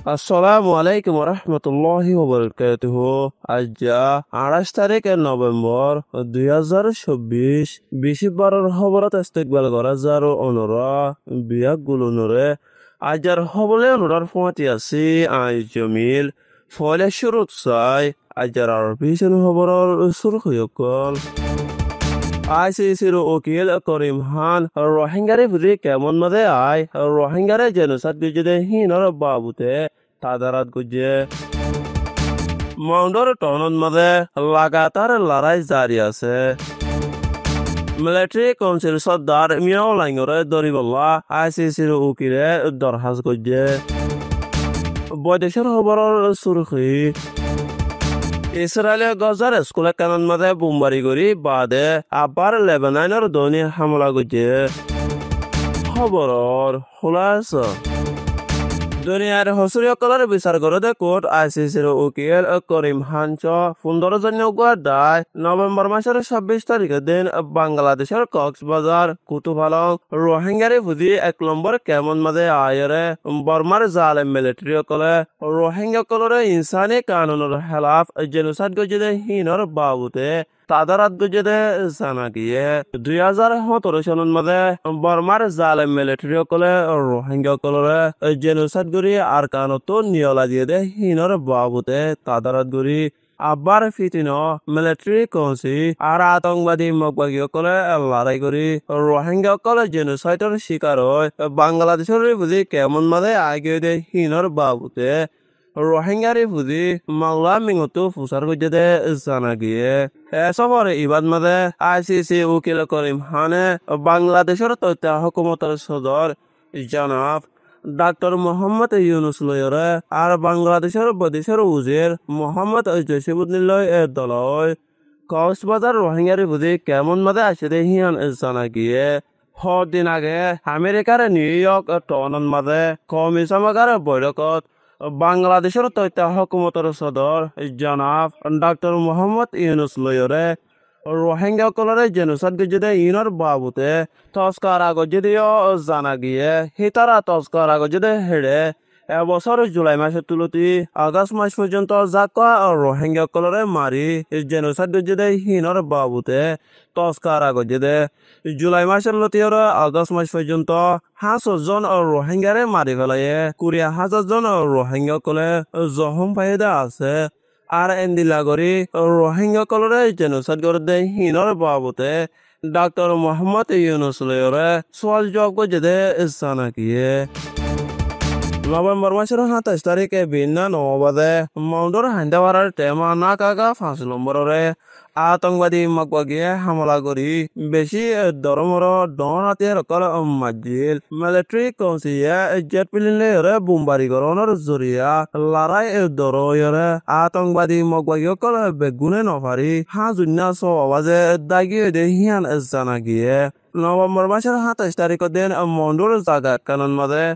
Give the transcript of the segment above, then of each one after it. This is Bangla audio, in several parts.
আসসালামু আলাইকুম রহমতুল্লাহি ওবরকাতুহু। আজ 28 তারিখ নভেম্বর 2024 বিশিবারের খবরত ইস্তেকবাল করা যার অনুরা বিয়াক গুলুনরে আজার হবলে অনুরার ফোঁয়াতি আছি আই জমিল ফলে শুরুত চাই আজার আর পিছন খবরের সুরখয়কল আইসিসির উকিল করিম খান রোহিঙ্গারে বুঝি কেমন মাদে আয় রোহিঙ্গারে জেনোসাইড গুজে হিনর বাবুতে তাদারাত গুজে মাউন্ডর টনন মাদে লাগাতার লড়াই জারি আছে। মিলিটারি কাউন্সিল সর্দার মিয়াও লাইঙ্গরে দরিবল্লা আইসিসির উকিলে দরখাস্ত গুজে বৈদেশের খবরের সুরখি ইসরায়েলে গজার স্কুলে কানন মাদে বোমবারি করি বাদে আবার লেবাননের দৈনিক হামলা গুজে খবরের খোলাসা দুনিয়ার হসুরিয়কলের বিচার করতে কোর্ট আইসিসির উকিল করিম খান 15 জন দায় নভেম্বর মাসের 26 তারিখের দিন বাংলাদেশের কক্সবাজার কুতুপালং রোহিঙ্গারে বুঝি 1 নম্বর কেমন মাদে আয়রে বর্মার জালেম মিলিটারি কলে রোহিঙ্গাকলরে ইনসানি কানুনের খেলাফ জেনোসাইড গজে হিনর বাবুতে তাদারাত গজে জানা গিয়ে 2017 সনের মাদে বর্মার জালেম মিলিটারি কলে রোহিঙ্গাকলরে জেনোসাইড গরি আর কানত নিয়লা দিয়ে দে হিনর বাবুতে তাদারাত গরি আবার ফিতিনো মিলিটারি কৌশি আর আতঙ্কবাদী মকবাগী কলে লড়াই করি রোহিঙ্গা কলে জেনোসাইডের শিকার হয় বাংলাদেশের বুঝি কেমন মাদে আগে দে হিনর বাবুতে রোহিঙ্গারে বুঝি মাংলা মিঙতো ফুসার গজে জানা গিয়ে এসবরে ইবাদ মাদে আইসিসি উকিল করিম খানে বাংলাদেশের তথ্য হুকুমতের সদর জনাব ডাক্তার মোহাম্মদ ইউনুস লয়রে আর বাংলাদেশের বৈদেশের উজির মোহাম্মদ জসিমুদ্দিন দলয় কক্সবাজার রোহিঙ্গারে বুঝি কেমন মাদে আসে দে হিয়ান জানা গিয়ে দিন আগে আমেরিকার নিউ ইয়র্ক টনন মাদে কমিশনার বৈঠকত বাংলাদেশের তথ্য হুকুমতের সদর জনাব ডাক্তার মোহাম্মদ ইউনুস লয়রে রোহিঙ্গা কলরে জেনোসাইড গজে ইনর বাবুতে তস্কার আগজেদিও জানা গিয়ে হিতারা তস্কার আগজে হেড়ে এবছর জুলাই মাসের তুলতি আগস্ট মাস পর্যন্ত জাকা রোহিঙ্গা কলরে মারি জেনোসাইড গজে হিনর বাবুতে তস্কার আগজে জুলাই মাসের লতিয়র আগস্ট মাস পর্যন্ত 500 জন রোহিঙ্গারে মারি ফেলাইয়ে 20,000 জন রোহিঙ্গা কলে জখম পাইদা আছে আর এন্দিলাগরি রোহিঙ্গা কলরে জেনোসাইড করে হিনর বাবুতে ডাক্তার মোহাম্মদ ইউনুস লয়রে সোয়াল জবাব গজে জানা গিয়ে নভেম্বর মাসের 27 তারিখে ভিন্ন নবাদে মাউন্ডর হান্দাবাড়ার টেমা না কাকা 5 নম্বরে আতঙ্কবাদী মকবাগিয়ে হামলা করি বেশি দরমর ডন হাতিয়ার কল মাজিল মিলিটারি কৌশিয়া জেট প্লেনরে বোমবারি করণের জরিয়া লড়াই দরয়রে আতঙ্কবাদী মকবাগিয়ে কল বেগুনে নফারি হাজুন্না সবাজে দাগিয়ে দে হিয়ান জানা গিয়ে নভেম্বর মাসের 27 তারিখের দিন মন্ডুর জাগা কানন মাদে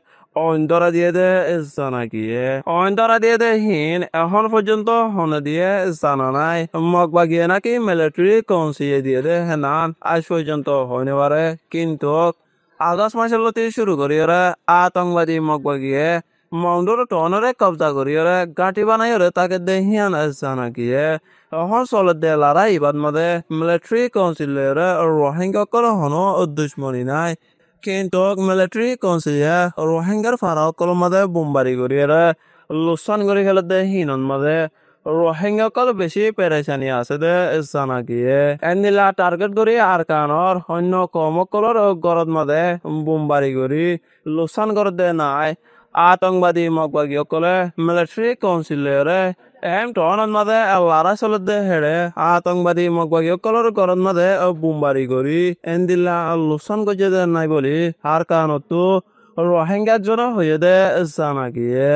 অন্তরা দিয়ে দে জানা গিয়ে অন্তরা দিয়ে দে হিন এখন পর্যন্ত হনে দিয়ে জানা নাই মকবাগিয়ে নাকি মিলিটারি কৌশিয়ে দিয়ে দে হেনান আজ পর্যন্ত হইতে পারে কিন্তু আগস্ট মাসের লতি শুরু করিয়ে আতঙ্কবাদী মকবাগিয়ে মাউন্ডর টনরে কবজা করিয়ে গাঁটি বানাইরে তাকে দে হিয়ান জানা গিয়ে এখন চলে দে লড়াই ইবাদ মাদে মিলিটারি কৌশিলের রোহিঙ্গা কল হনো দুশ্মনী নাই কিন্তু মিলিটারি কৌশিয়া রোহিঙ্গার ফারাও কল মাদে বোমবারি করিয়ে লোকসান করে খেলে দে হিনন মাদে রোহিঙ্গা কল বেশি পেরেশানি আছে দে জানা গিয়ে এন্দিলা টার্গেট করি আর কানর অন্য কমকলর গরদ মাদে বোমবারি করি লোকসান করে দে নাই আতঙ্কবাদী মকবাগী কলে মিলিটারি কৌশিলেরে টনন মাদে লড়াই চলে দে হেড়ে আতঙ্কবাদী মকবাগী কলর গরদ মাদে বোমবারি করি এন্দিলা লোকসান গজে দে নাই বলি আর কানতো রোহিঙ্গার জন্য হয়ে দে জানা গিয়ে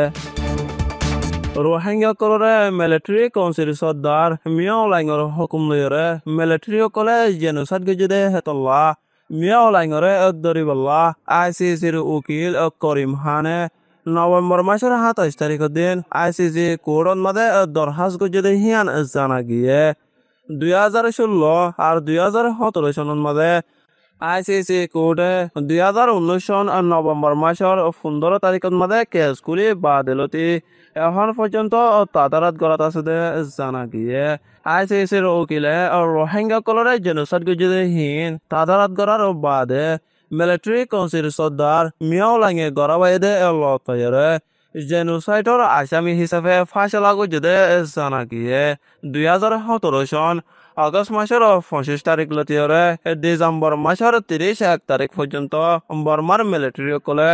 রোহিঙ্গা কলরে মিলিটারি কৌন্সিল সর্দার মিয়াও লাইঙ্গর হুকুম লইরে মিলিটারি কলে জেনোসাইড গজে দে হেতল্লা মিয়াও লাইঙ্গরে দরিবল্লা আইসিসির উকিল করিম খানে নভেম্বর মাসের 27 তারিখের দিন আইসিসি কোর্টত মাদে দরখাস্ত গজে হিয়ান জানা গিয়ে 2016 আর 2017 সনের মাদে আইসিসি কোর্টে 2019 সন নভেম্বর মাসের 15 তারিখের মধ্যে কেসগুলি বাতিলতি এখন পর্যন্ত তদারত করাত আছে দে জানা গিয়ে আইসিসির উকিলে রোহিঙ্গা কলরে জেনোসাইড গুজরে হিন তদারত করার বাদে মিলিটারি কাউন্সিল সর্দার মিয়াও লাঙে গড়াবাইদে লতয়রে জেনোসাইডর আসামি হিসাবে ফাঁসলা গুজরে জানা গিয়ে 2017 সন আগস্ট মাসের 25 তারিখ লতিয়রে ডিসেম্বর মাসের 31 তারিখ পর্যন্ত বর্মার মিলিটারি কলে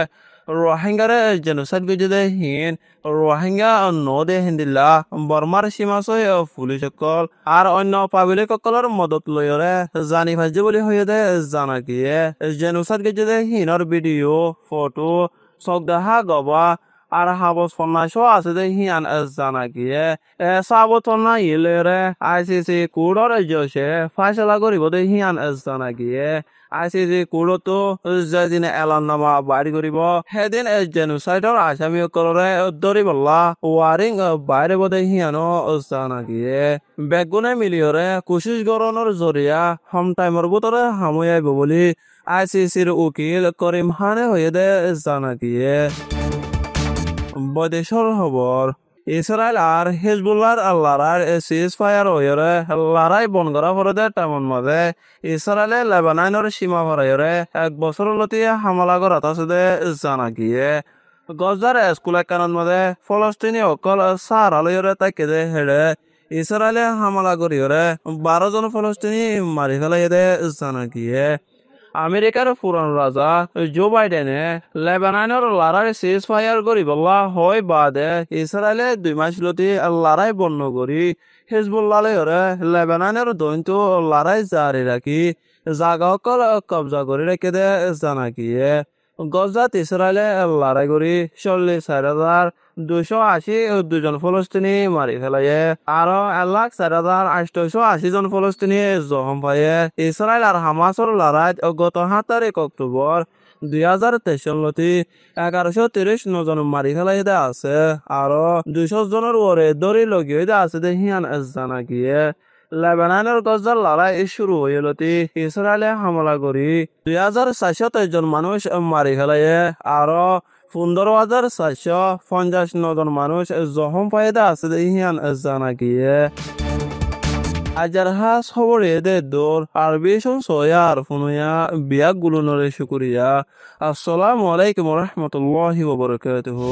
রোহিঙ্গারে জেনোসাইড গুজরে হিন রোহিঙ্গা নদে হিন্দিল্লা বর্মার সীমাশয় পুলিশ সকল আর অন্য পাবলিক সকলের মদত লয়রে জানি ভাজি বলি হয়ে দে জানা গিয়ে জেনোসাইড গুজরে হিনর ভিডিও ফটো চক দেখা গবা আর হাবস ফন্নাশো আছে দে হিয়ান জানা গিয়ে সাবতনা ইলেরে আইসিসি কোডর জোশে ফাইসলা করিব দে হিয়ান জানা গিয়ে আইসিসি কোডতো যেদিন এলাননামা বাড়ি করিব সেদিন জেনোসাইডর আসামি সকলরে ধরিবল্লা ওয়ারিং বাইরে বদে হিয়ানো জানা গিয়ে বেগুনে মিলিয়রে কোশিশ গরণর জরিয়া হম টাইমর ভিতরে হামুয়াইব বলি আইসিসির উকিল করিম খানে হয়ে দে জানা গিয়ে বৈদেশর খবর ইসরায়েল আর হিজবুল্লাহর লড়াই সিজ ফায়ার হইরে লড়াই বন করা পরে তেমন মধ্যে ইসরায়েলে লেবাননের সীমা ভরাইরে 1 বছর লতি হামলা করা আছে দে জানা গিয়ে গজার স্কুল একানোর মধ্যে ফলস্তিনি অকল সারালয়রে তাকে দে হেড়ে ইসরায়েলে হামলা করিরে 12 জন ফলস্তিনি মারি ফেলাই দে জানা গিয়ে আমেরিকার পুরান রাজা জো বাইডেনে লেবাননের লড়াই সিজ ফায়ার করিবলা হয় বাদে ইসরায়েলে 2 মাস লতি লড়াই বন্ধ করি হিজবুল্লাহরে লেবাননের দৈন্ত লড়াই জারি রাখি জাগা সকল কবজা করে রেখে দে জানা গিয়ে গজাত ইসরায়েলে লড়াই করি 44,280 জন ফলস্তিনি মারি ফেলাইয়ে আরো 1,04,880 জন ফলস্তিনি জখম পাইয়ে ইসরায়েল আর হামাসর লড়াই গত 7 তারিখ অক্টোবর 2023 লতি 1130 জন মারি ফেলাই দে আছে আরো 200 জনের ওরে দড়ি লগিয়ে দে আছে দে হিয়ান জানা গিয়ে লেবাননের গজার লড়াই শুরু হইলতি ইসরায়েলে হামলা করি 2,423 জন মানুষ মারি ফেলাইয়ে আরো 15,459 জন মানুষ জখম পাইদে আছে দে হিয়ান জানা গিয়ে আজার হাস খবর এদে দৌর আরবি সয়ার ফুনুয়া বিয়া গুলুনরে শুকুরিয়া আসসালামু আলাইকুম রহমতুল্লাহি ওয়া বারাকাতুহু